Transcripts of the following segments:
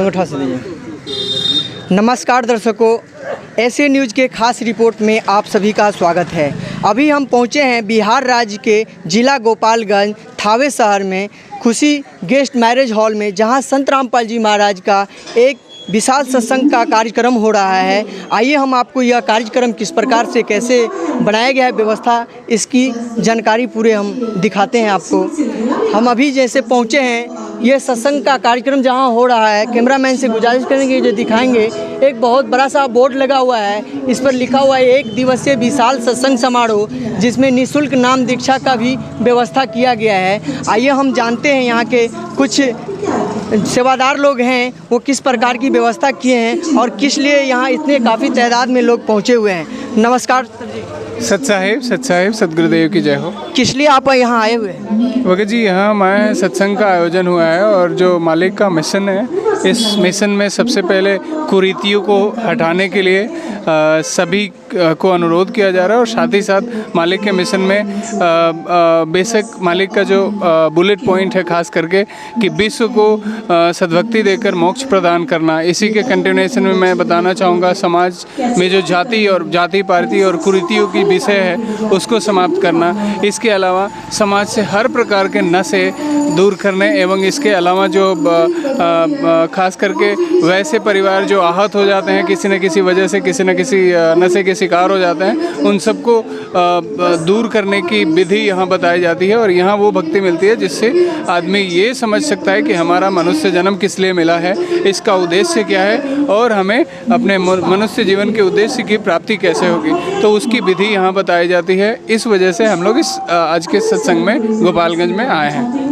उठा से दीजिए। नमस्कार दर्शकों, एशियन न्यूज़ के खास रिपोर्ट में आप सभी का स्वागत है। अभी हम पहुंचे हैं बिहार राज्य के जिला गोपालगंज थावे शहर में खुशी गेस्ट मैरिज हॉल में, जहां संत रामपाल जी महाराज का एक विशाल सत्संग का कार्यक्रम हो रहा है। आइए हम आपको यह कार्यक्रम किस प्रकार से कैसे बनाया गया है व्यवस्था, इसकी जानकारी पूरे हम दिखाते हैं आपको। हम अभी जैसे पहुंचे हैं, ये सत्संग का कार्यक्रम जहां हो रहा है, कैमरामैन से गुजारिश करेंगे जो दिखाएंगे। एक बहुत बड़ा सा बोर्ड लगा हुआ है, इस पर लिखा हुआ है 1 दिवसीय विशाल सत्संग समारोह, जिसमें निःशुल्क नाम दीक्षा का भी व्यवस्था किया गया है। आइए हम जानते हैं यहाँ के कुछ सेवादार लोग हैं, वो किस प्रकार की व्यवस्था किए हैं और किस लिए यहाँ इतने काफ़ी तादाद में लोग पहुँचे हुए हैं। नमस्कार सर जी। सत साहिब सतगुरुदेव की जय हो। किस लिए आप यहाँ आए हुए हैं? वकील जी, यहाँ हमारे सत्संग का आयोजन हुआ है और जो मालिक का मिशन है, इस मिशन में सबसे पहले कुरीतियों को हटाने के लिए सभी को अनुरोध किया जा रहा है और साथ ही साथ मालिक के मिशन में बेसिक मालिक का जो बुलेट पॉइंट है खास करके कि विश्व को सद्भक्ति देकर मोक्ष प्रदान करना। इसी के कंटिन्यूएशन में मैं बताना चाहूँगा, समाज में जो जाति पाति और कुरीतियों की विषय है उसको समाप्त करना। इसके अलावा समाज से हर प्रकार के नशे दूर करने एवं इसके अलावा जो खास करके वैसे परिवार जो आहत हो जाते हैं किसी न किसी वजह से, किसी न किसी नशे के शिकार हो जाते हैं, उन सबको दूर करने की विधि यहाँ बताई जाती है। और यहाँ वो भक्ति मिलती है जिससे आदमी ये समझ सकता है कि हमारा मनुष्य जन्म किस लिए मिला है, इसका उद्देश्य क्या है और हमें अपने मनुष्य जीवन के उद्देश्य की प्राप्ति कैसे होगी, तो उसकी विधि यहाँ बताई जाती है। इस वजह से हम लोग इस आज के सत्संग में गोपालगंज में आए हैं।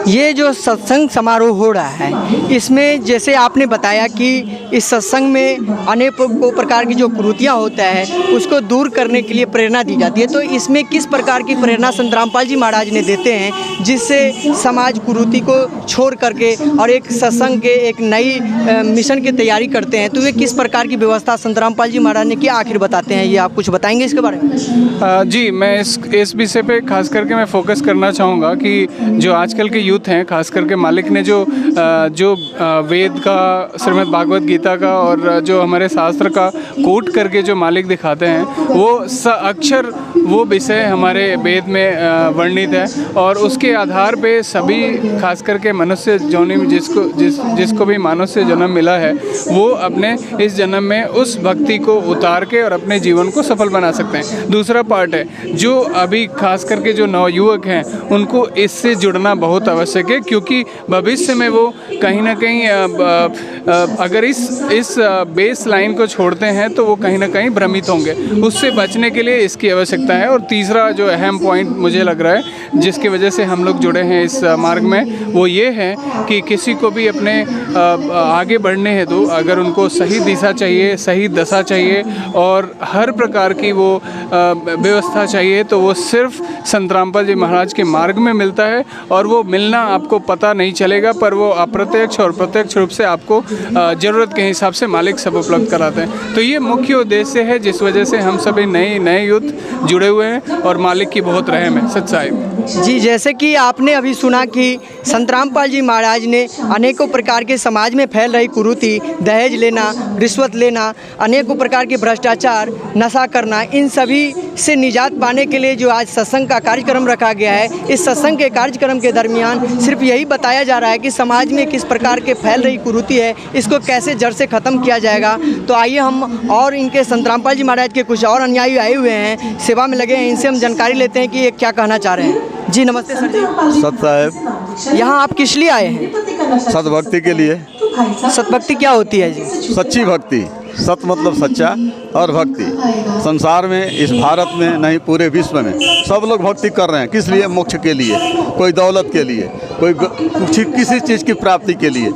ये जो सत्संग समारोह हो रहा है, इसमें जैसे आपने बताया कि इस सत्संग में अनेक प्रकार की जो कुरीतियाँ होता है उसको दूर करने के लिए प्रेरणा दी जाती है, तो इसमें किस प्रकार की प्रेरणा संत रामपाल जी महाराज ने देते हैं जिससे समाज कुरीति को छोड़ करके और एक सत्संग के एक नई मिशन की तैयारी करते हैं, तो ये किस प्रकार की व्यवस्था संत रामपाल जी महाराज ने क्या आखिर बताते हैं, ये आप कुछ बताएंगे इसके बारे में? जी, मैं इस विषय पे खास करके मैं फोकस करना चाहूँगा कि जो आजकल के यूथ हैं, खास करके मालिक ने जो वेद का, श्रीमद् भागवत गीता का और जो हमारे शास्त्र का कोट करके जो मालिक दिखाते हैं, वो अक्षर वो विषय हमारे वेद में वर्णित है और उसके आधार पे सभी खास करके मनुष्य जोनि में जिसको भी मनुष्य जन्म मिला है, वो अपने इस जन्म में उस भक्ति को उतार के और अपने जीवन को सफल बना सकते हैं। दूसरा पार्ट है जो अभी खास करके जो नवयुवक हैं, उनको इससे जुड़ना बहुत आवश्यक है, क्योंकि भविष्य में वो कहीं ना कहीं अगर इस बेस लाइन को छोड़ते हैं तो वो कहीं ना कहीं भ्रमित होंगे। उससे बचने के लिए इसकी आवश्यकता है। और तीसरा जो अहम पॉइंट मुझे लग रहा है जिसकी वजह से हम लोग जुड़े हैं इस मार्ग में, वो ये है कि किसी को भी अपने आगे बढ़ने हेतु अगर उनको सही दिशा चाहिए, सही दशा चाहिए और हर प्रकार की वो व्यवस्था चाहिए, तो वो सिर्फ संत रामपाल जी महाराज के मार्ग में मिलता है। और वो मिलना आपको पता नहीं चलेगा, पर वो अप्रत्यक्ष और प्रत्यक्ष रूप से आपको ज़रूरत के हिसाब से मालिक सब उपलब्ध कराते हैं। तो ये मुख्य उद्देश्य है जिस वजह से हम सभी नए यूथ जुड़े हुए हैं और मालिक की बहुत रहम है। सत साहिब जी, जैसे कि आपने अभी सुना कि संत रामपाल जी महाराज ने अनेकों प्रकार के समाज में फैल रही कुरीति, दहेज लेना, रिश्वत लेना, अनेकों प्रकार के भ्रष्टाचार, नशा करना, इन सभी से निजात पाने के लिए जो आज सत्संग का कार्यक्रम रखा गया है, इस सत्संग के कार्यक्रम के दरमियान सिर्फ यही बताया जा रहा है कि समाज में किस प्रकार के फैल रही कुरीति है, इसको कैसे जड़ से ख़त्म किया जाएगा। तो आइए हम और इनके संत रामपाल जी महाराज के कुछ और अनुयायी आए हुए हैं, सेवा में लगे हैं, इनसे हम जानकारी लेते हैं कि ये क्या कहना चाह रहे हैं। जी नमस्ते सर जी। सत साहिब, यहाँ आप किस लिए आए हैं? सतभक्ति के लिए। सतभक्ति क्या होती है जी? सच्ची भक्ति। सत मतलब सच्चा और भक्ति। संसार में, इस भारत में नहीं पूरे विश्व में सब लोग भक्ति कर रहे हैं। किस लिए? मोक्ष के लिए, कोई दौलत के लिए, कोई किसी चीज़ की प्राप्ति के लिए।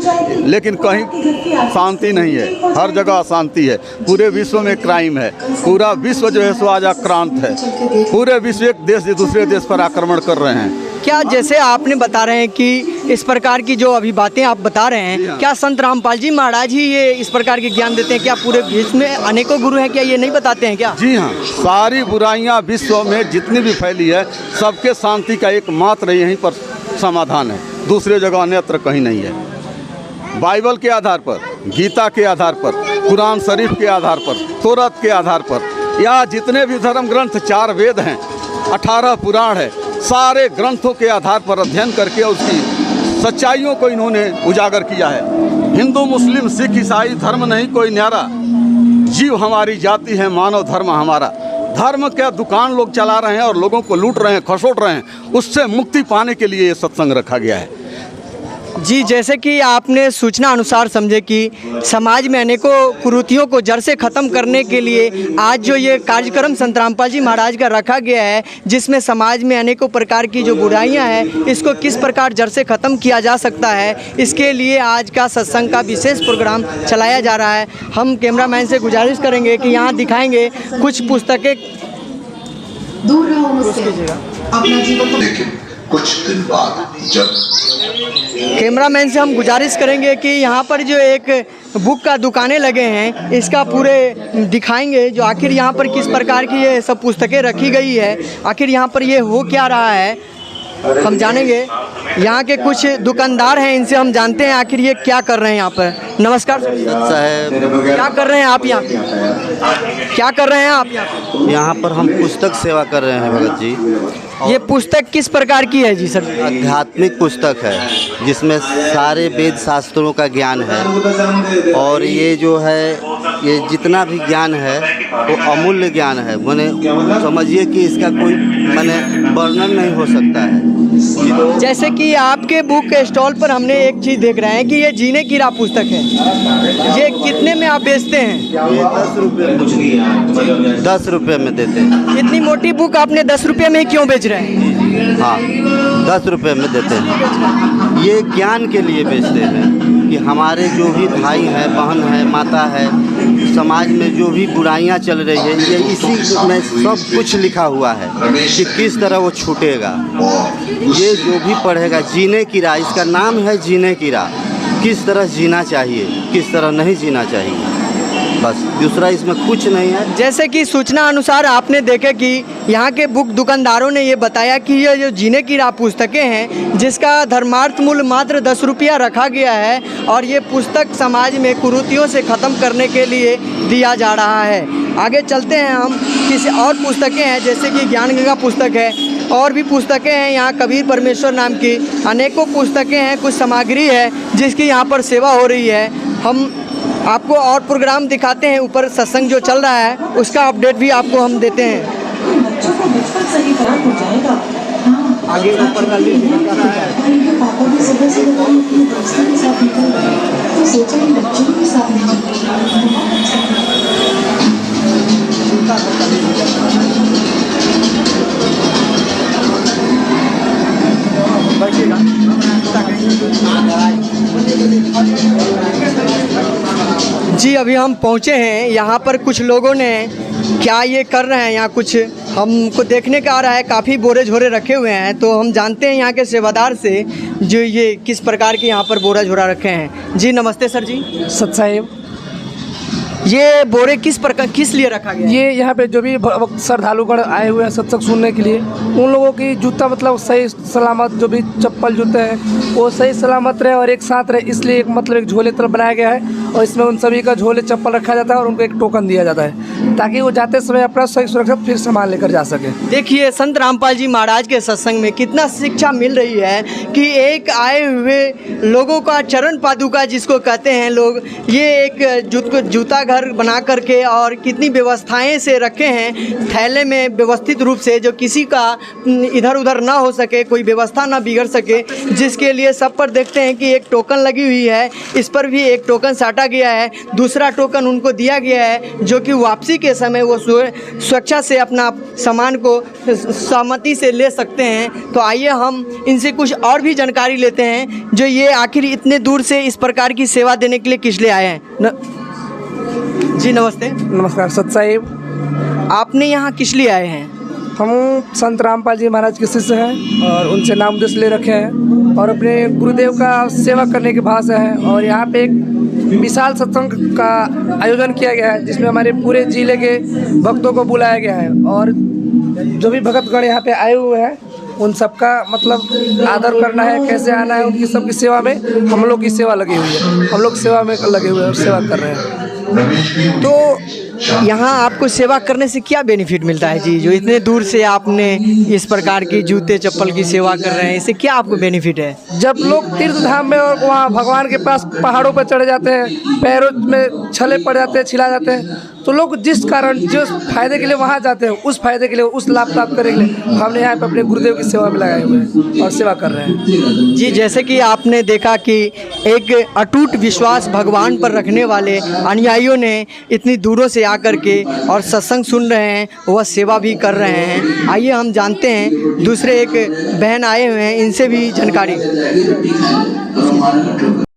लेकिन कहीं शांति नहीं है, हर जगह अशांति है। पूरे विश्व में क्राइम है, पूरा विश्व जो है सो आज आक्रांत है। पूरे विश्व एक देश दूसरे देश पर आक्रमण कर रहे हैं। क्या जैसे आपने बता रहे हैं कि इस प्रकार की जो अभी बातें आप बता रहे हैं, क्या संत रामपाल जी महाराज ही ये इस प्रकार के ज्ञान देते हैं? क्या पूरे विश्व में अनेकों गुरु हैं, क्या ये नहीं बताते हैं क्या? जी हाँ, सारी बुराइयां विश्व में जितनी भी फैली है, सबके शांति का एकमात्र यहीं पर समाधान है। दूसरे जगह अन्यत्र कहीं नहीं है। बाइबल के आधार पर, गीता के आधार पर, कुरान शरीफ के आधार पर, तौरात के आधार पर, या जितने भी धर्म ग्रंथ 4 वेद हैं, 18 पुराण है, सारे ग्रंथों के आधार पर अध्ययन करके उसकी सच्चाइयों को इन्होंने उजागर किया है। हिंदू, मुस्लिम, सिख, ईसाई धर्म नहीं कोई न्यारा, जीव हमारी जाति है, मानव धर्म हमारा। धर्म क्या दुकान लोग चला रहे हैं और लोगों को लूट रहे हैं, खसोट रहे हैं, उससे मुक्ति पाने के लिए ये सत्संग रखा गया है। जी, जैसे कि आपने सूचना अनुसार समझे कि समाज में अनेकों कुरीतियों को जड़ से ख़त्म करने के लिए आज जो ये कार्यक्रम संत रामपाल जी महाराज का रखा गया है, जिसमें समाज में अनेकों प्रकार की जो बुराइयां हैं, इसको किस प्रकार जड़ से ख़त्म किया जा सकता है, इसके लिए आज का सत्संग का विशेष प्रोग्राम चलाया जा रहा है। हम कैमरामैन से गुजारिश करेंगे कि यहाँ दिखाएंगे कुछ पुस्तकें। दूर रहो मुझसे, अपना जीवन। लेकिन कुछ दिन बाद जब कैमरामैन से हम गुजारिश करेंगे कि यहाँ पर जो एक बुक का दुकानें लगे हैं, इसका पूरे दिखाएंगे जो आखिर यहाँ पर किस प्रकार की ये सब पुस्तकें रखी गई है, आखिर यहाँ पर ये हो क्या रहा है हम जानेंगे। यहाँ के कुछ दुकानदार हैं, इनसे हम जानते हैं आखिर ये क्या कर रहे हैं यहाँ पर। नमस्कार साहब, क्या कर रहे हैं आप यहाँ? क्या कर रहे हैं आप यहाँ? यहाँ पर हम पुस्तक सेवा कर रहे हैं भगत जी। ये पुस्तक किस प्रकार की है जी सर? आध्यात्मिक पुस्तक है जिसमें सारे वेद शास्त्रों का ज्ञान है, और ये जो है ये जितना भी ज्ञान है वो अमूल्य ज्ञान है। माने समझिए कि इसका कोई माने वर्णन नहीं हो सकता है। जैसे कि आपके बुक स्टॉल पर हमने एक चीज़ देख रहे हैं कि ये जीने की राह पुस्तक है, ये कितने में आप बेचते हैं? ये 10 रुपये में देते हैं। इतनी मोटी बुक आपने 10 रुपये में ही क्यों बेच रहे हैं? हाँ, 10 रुपये में देते हैं। ये ज्ञान के लिए बेचते हैं कि हमारे जो भी भाई हैं, बहन है, माता है, समाज में जो भी बुराइयां चल रही है, ये इसी में सब कुछ लिखा हुआ है कि किस तरह वो छूटेगा। ये जो भी पढ़ेगा, जीने की राह, इसका नाम है जीने की राह। किस तरह जीना चाहिए, किस तरह नहीं जीना चाहिए, बस दूसरा इसमें कुछ नहीं है। जैसे कि सूचना अनुसार आपने देखे कि यहाँ के बुक दुकानदारों ने ये बताया कि ये जो जीने की राह पुस्तकें हैं, जिसका धर्मार्थ मूल्य मात्र 10 रुपया रखा गया है, और ये पुस्तक समाज में कुरीतियों से ख़त्म करने के लिए दिया जा रहा है। आगे चलते हैं हम, किसी और पुस्तकें हैं जैसे कि ज्ञान गंगा पुस्तक है, और भी पुस्तकें हैं यहाँ कबीर परमेश्वर नाम की अनेकों पुस्तकें हैं, कुछ सामग्री है जिसकी यहाँ पर सेवा हो रही है। हम आपको और प्रोग्राम दिखाते हैं, ऊपर सत्संग जो चल रहा है उसका अपडेट भी आपको हम देते हैं। बच्चों का बचपन सही तरह हो जाएगा। आगे ऊपर का इनके पापा भी सुबह से अपने दोस्तों के साथ निकल गए, तो सोचा इन बच्चों के साथ नहीं जी, अभी हम पहुँचे हैं यहाँ पर। कुछ लोगों ने क्या ये कर रहे हैं यहाँ, कुछ हमको देखने का आ रहा है, काफ़ी बोरे झोरे रखे हुए हैं, तो हम जानते हैं यहाँ के सेवादार से जो ये किस प्रकार के यहाँ पर बोरा झोरा रखे हैं। जी नमस्ते सर जी। सत साहेब, ये बोरे किस लिए रखा गया? ये यहाँ पे जो भी श्रद्धालुगण आए हुए हैं सत्संग सुनने के लिए, उन लोगों की जूता मतलब सही सलामत, जो भी चप्पल जूते हैं वो सही सलामत रहे और एक साथ रहे, इसलिए एक मतलब एक झोले तरफ बनाया गया है, और इसमें उन सभी का झोले चप्पल रखा जाता है और उनको एक टोकन दिया जाता है ताकि वो जाते समय अपना सही सुरक्षित फिर सामान लेकर जा सके। देखिए, संत रामपाल जी महाराज के सत्संग में कितना शिक्षा मिल रही है कि एक आए हुए लोगों का चरण पादुका जिसको कहते हैं लोग, ये एक जूता घर बना करके और कितनी व्यवस्थाएं से रखे हैं थैले में व्यवस्थित रूप से, जो किसी का इधर उधर ना हो सके, कोई व्यवस्था ना बिगड़ सके, जिसके लिए सब पर देखते हैं कि एक टोकन लगी हुई है। इस पर भी एक टोकन साटा गया है, दूसरा टोकन उनको दिया गया है जो कि वापसी के समय वो स्वेच्छा से अपना सामान को सहमति से ले सकते हैं। तो आइए हम इनसे कुछ और भी जानकारी लेते हैं, जो ये आखिर इतने दूर से इस प्रकार की सेवा देने के लिए किस लिए आए हैं। जी नमस्ते। नमस्कार सत साहिब। आपने यहाँ किस लिए आए हैं? हम संत रामपाल जी महाराज के शिष्य हैं और उनसे नाम उद्देश्य ले रखे हैं और अपने गुरुदेव का सेवा करने के भाव से हैं, और यहाँ पे एक विशाल सत्संग का आयोजन किया गया है जिसमें हमारे पूरे जिले के भक्तों को बुलाया गया है, और जो भी भक्तगण यहाँ पे आए हुए हैं उन सबका मतलब आदर करना है, कैसे आना है, उनकी सबकी सेवा में हम लोग की सेवा लगी हुई है, हम लोग सेवा में लगे हुए हैं और सेवा कर रहे हैं। तो यहाँ आपको सेवा करने से क्या बेनिफिट मिलता है जी? जो इतने दूर से आपने इस प्रकार की जूते चप्पल की सेवा कर रहे हैं, इससे क्या आपको बेनिफिट है? जब लोग तीर्थ धाम में और वहाँ भगवान के पास पहाड़ों पर चढ़े जाते हैं, पैरों में छले पड़ जाते हैं, छिला जाते हैं, तो लोग जिस कारण जिस फायदे के लिए वहाँ जाते हैं, उस फायदे के लिए, उस लाभ प्राप्त करने के लिए हमने यहाँ पर अपने गुरुदेव की सेवा में लगाए हुए हैं और सेवा कर रहे हैं। जी, जैसे कि आपने देखा कि एक अटूट विश्वास भगवान पर रखने वाले अनुयायियों ने इतनी दूरों से आकर के और सत्संग सुन रहे हैं, वह सेवा भी कर रहे हैं। आइए हम जानते हैं, दूसरे एक बहन आए हुए हैं, इनसे भी जानकारी।